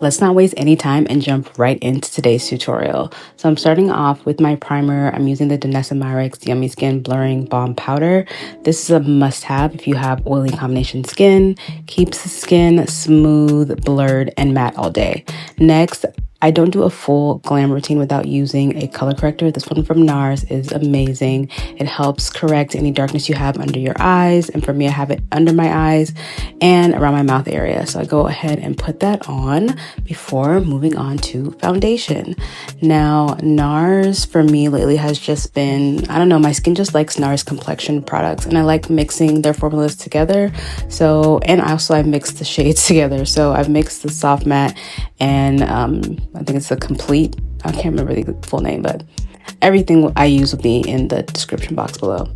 Let's not waste any time and jump right into today's tutorial. So I'm starting off with my primer. I'm using the Danessa Myricks Yummy Skin Blurring Balm Powder. This is a must-have if you have oily combination skin. Keeps the skin smooth, blurred, and matte all day. Next, I don't do a full glam routine without using a color corrector. This one from NARS is amazing. It helps correct any darkness you have under your eyes. And for me, I have it under my eyes and around my mouth area. So I go ahead and put that on before moving on to foundation. Now, NARS for me lately has just been, I don't know, my skin just likes NARS complexion products and I like mixing their formulas together. So, and also I've mixed the shades together. So I've mixed the soft matte and I think it's a complete, I can't remember the full name, but everything I use will be in the description box below.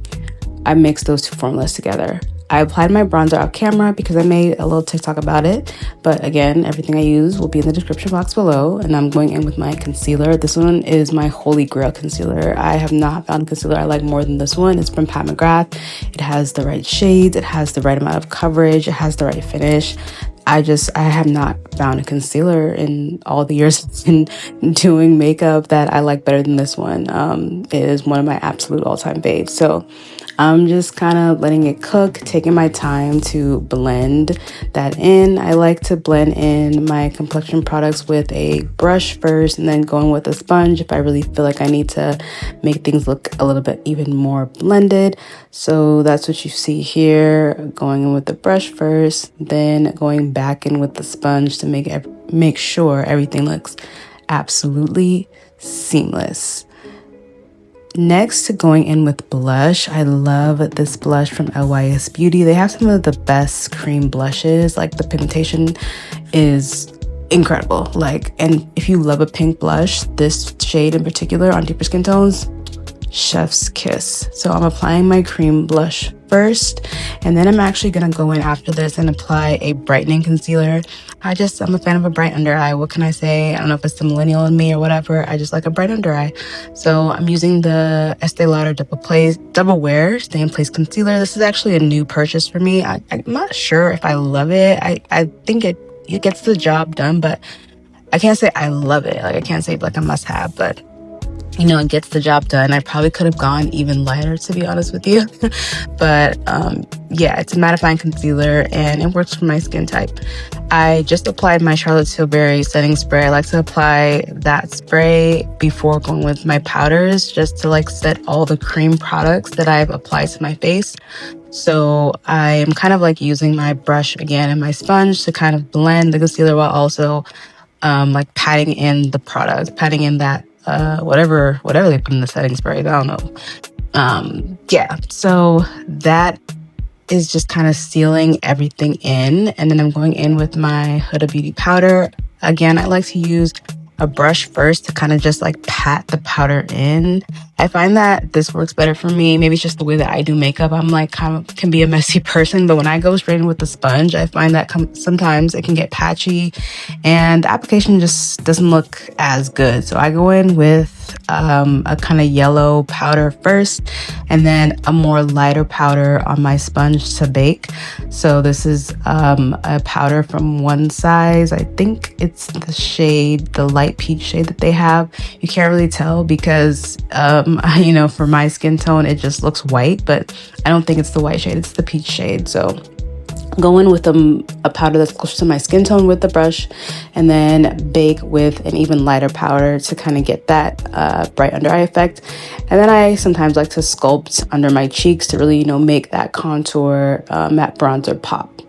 I mixed those two formulas together. I applied my bronzer off camera because I made a little TikTok about it. But again, everything I use will be in the description box below. And I'm going in with my concealer. This one is my Holy Grail concealer. I have not found a concealer I like more than this one. It's from McGath. It has the right shades. It has the right amount of coverage. It has the right finish. I have not found a concealer in all the years I've been doing makeup that I like better than this one. It is one of my absolute all-time faves. So I'm just kind of letting it cook, taking my time to blend that in. I like to blend in my complexion products with a brush first and then going with a sponge if I really feel like I need to make things look a little bit even more blended. So that's what you see here, going in with the brush first, then going back in with the sponge to make sure everything looks absolutely seamless. Next, going in with blush. I love this blush from LYS Beauty. They have some of the best cream blushes. Like the pigmentation is incredible. And if you love a pink blush, this shade in particular on deeper skin tones, chef's kiss. So I'm applying my cream blush first, and then I'm actually gonna go in after this and apply a brightening concealer. I'm a fan of a bright under eye. What can I say? I don't know if it's the millennial in me or whatever. I just like a bright under eye. So I'm using the Estée Lauder Double Wear Stay in Place Concealer. This is actually a new purchase for me. I'm not sure if I love it. I think it gets the job done, but I can't say I love it. I can't say like a must have, but you know, it gets the job done. I probably could have gone even lighter, to be honest with you. But yeah, it's a mattifying concealer and it works for my skin type. I just applied my Charlotte Tilbury setting spray. I like to apply that spray before going with my powders, just to set all the cream products that I've applied to my face. So I am kind of using my brush again and my sponge to kind of blend the concealer while also patting in the product, patting in that whatever they put in the setting spray. I don't know. Yeah, so that is just kind of sealing everything in. And then I'm going in with my Huda Beauty powder. Again, I like to use a brush first to kind of just pat the powder in. I find that this works better for me. Maybe it's just the way that I do makeup. I'm can be a messy person, but when I go straight in with the sponge, I find that sometimes it can get patchy and the application just doesn't look as good. So I go in with a kind of yellow powder first and then a more lighter powder on my sponge to bake. So this is a powder from One Size. I think it's the light peach shade that they have. You can't really tell because you know, for my skin tone it just looks white, but I don't think it's the white shade, it's the peach shade. So go in with a powder that's close to my skin tone with the brush and then bake with an even lighter powder to kind of get that bright under eye effect. And then I sometimes like to sculpt under my cheeks to really, you know, make that contour matte bronzer pop.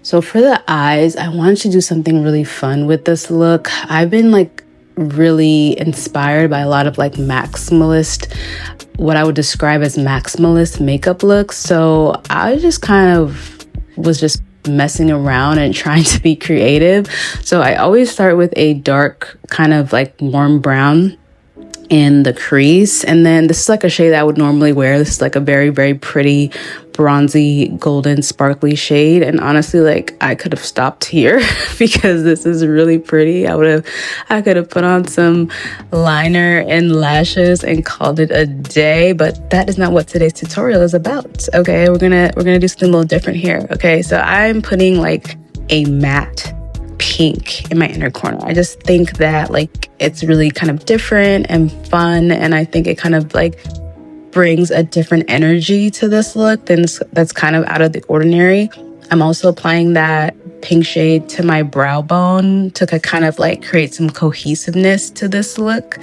So for the eyes, I wanted to do something really fun with this look. I've been really inspired by a lot of maximalist, what I would describe as maximalist makeup looks. So I just kind of was just messing around and trying to be creative. So I always start with a dark kind of warm brown in the crease, and then this is a shade that I would normally wear. This is a very, very pretty bronzy golden sparkly shade, and honestly I could have stopped here because this is really pretty. I could have put on some liner and lashes and called it a day, but that is not what today's tutorial is about. Okay, we're gonna do something a little different here. Okay, so I'm putting a matte pink in my inner corner. I just think that like it's really kind of different and fun, and I think it kind of like brings a different energy to this look that's kind of out of the ordinary. I'm also applying that pink shade to my brow bone to kind of like create some cohesiveness to this look.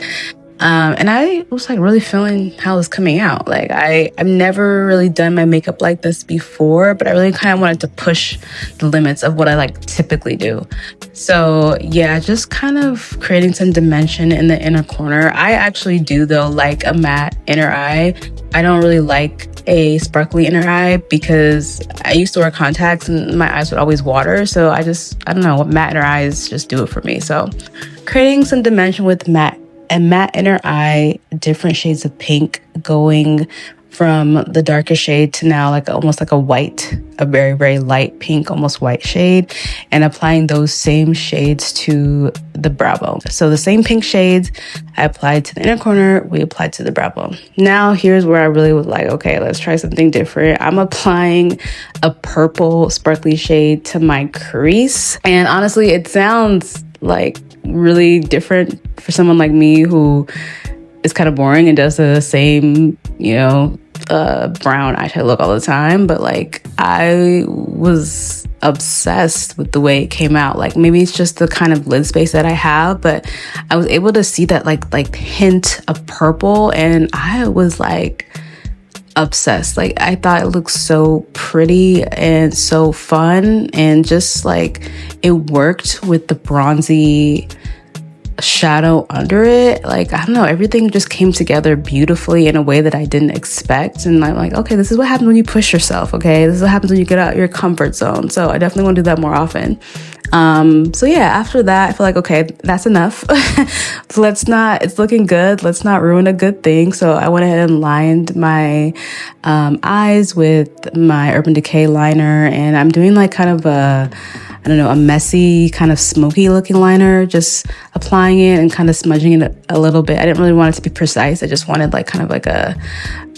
And I was like really feeling how it's coming out. Like I've never really done my makeup like this before, but I really kind of wanted to push the limits of what I like typically do. So yeah, just kind of creating some dimension in the inner corner. I actually do though like a matte inner eye. I don't really like a sparkly inner eye because I used to wear contacts and my eyes would always water. So I don't know, matte inner eyes just do it for me. So creating some dimension with matte inner eye, different shades of pink, going from the darker shade to now like almost like a very, very light pink, almost white shade, and applying those same shades to the brow bone. So the same pink shades I applied to the inner corner, we applied to the brow bone. Now here's where I really was like, okay, let's try something different. I'm applying a purple sparkly shade to my crease. And honestly, it sounds like really different for someone like me who is kind of boring and does the same, brown eyeshadow look all the time. But like I was obsessed with the way it came out. Like maybe it's just the kind of lid space that I have, but I was able to see that like hint of purple, and I was like obsessed. Like I thought it looked so pretty and so fun, and just like it worked with the bronzy shadow under it. Like I don't know, everything just came together beautifully in a way that I didn't expect. And I'm like, okay, this is what happens when you push yourself. Okay, this is what happens when you get out your comfort zone. So I definitely want to do that more often. So yeah, after that I feel like, okay, that's enough. It's looking good, let's not ruin a good thing. So I went ahead and lined my eyes with my Urban Decay liner, and I'm doing like kind of a messy kind of smoky looking liner, just applying it and kind of smudging it a little bit. I didn't really want it to be precise. I just wanted like kind of like a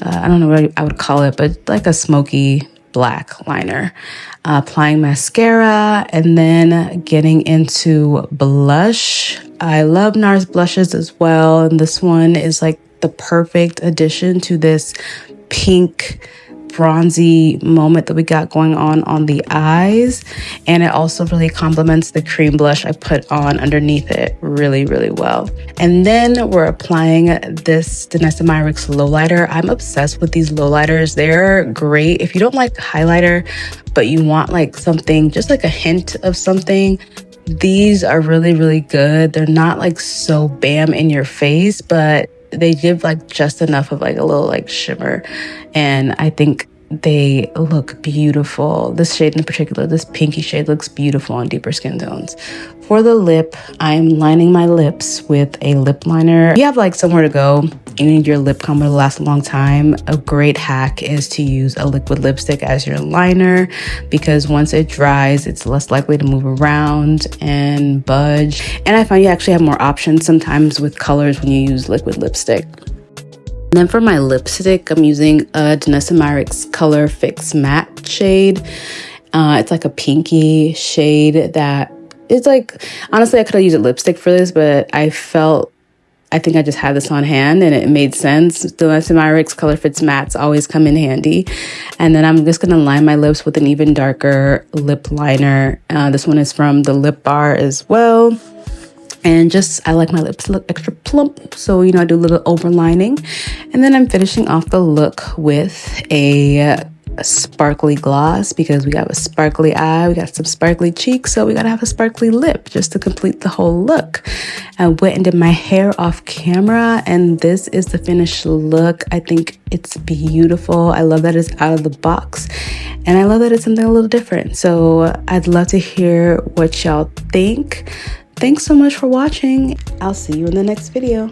I don't know what I would call it, but like a smoky black liner. Applying mascara and then getting into blush. I love NARS blushes as well, and this one is like the perfect addition to this pink bronzy moment that we got going on the eyes, and it also really complements the cream blush I put on underneath it really, really well. And then we're applying this Danessa Myricks lowlighter. I'm obsessed with these lowlighters. They're great if you don't like highlighter but you want like something, just like a hint of something. These are really, really good. They're not like so bam in your face, but they give like just enough of like a little like shimmer, and I think they look beautiful. This shade in particular, this pinky shade, looks beautiful on deeper skin tones. For the lip, I'm lining my lips with a lip liner. If you have like somewhere to go, you need your lip combo to last a long time, a great hack is to use a liquid lipstick as your liner, because once it dries, it's less likely to move around and budge. And I find you actually have more options sometimes with colors when you use liquid lipstick. And then for my lipstick, I'm using a Danessa Myricks Color Fix Matte shade. It's like a pinky shade that it's like, honestly, I could have used a lipstick for this, but I think I just had this on hand and it made sense. Danessa Myricks Color Fix Mattes always come in handy. And then I'm just going to line my lips with an even darker lip liner. This one is from the Lip Bar as well. And I like my lips to look extra plump. So, I do a little overlining. And then I'm finishing off the look with a sparkly gloss, because we got a sparkly eye, we got some sparkly cheeks, so we gotta have a sparkly lip just to complete the whole look. I went and did my hair off camera, and this is the finished look. I think it's beautiful. I love that it's out of the box, and I love that it's something a little different. So I'd love to hear what y'all think. Thanks so much for watching. I'll see you in the next video.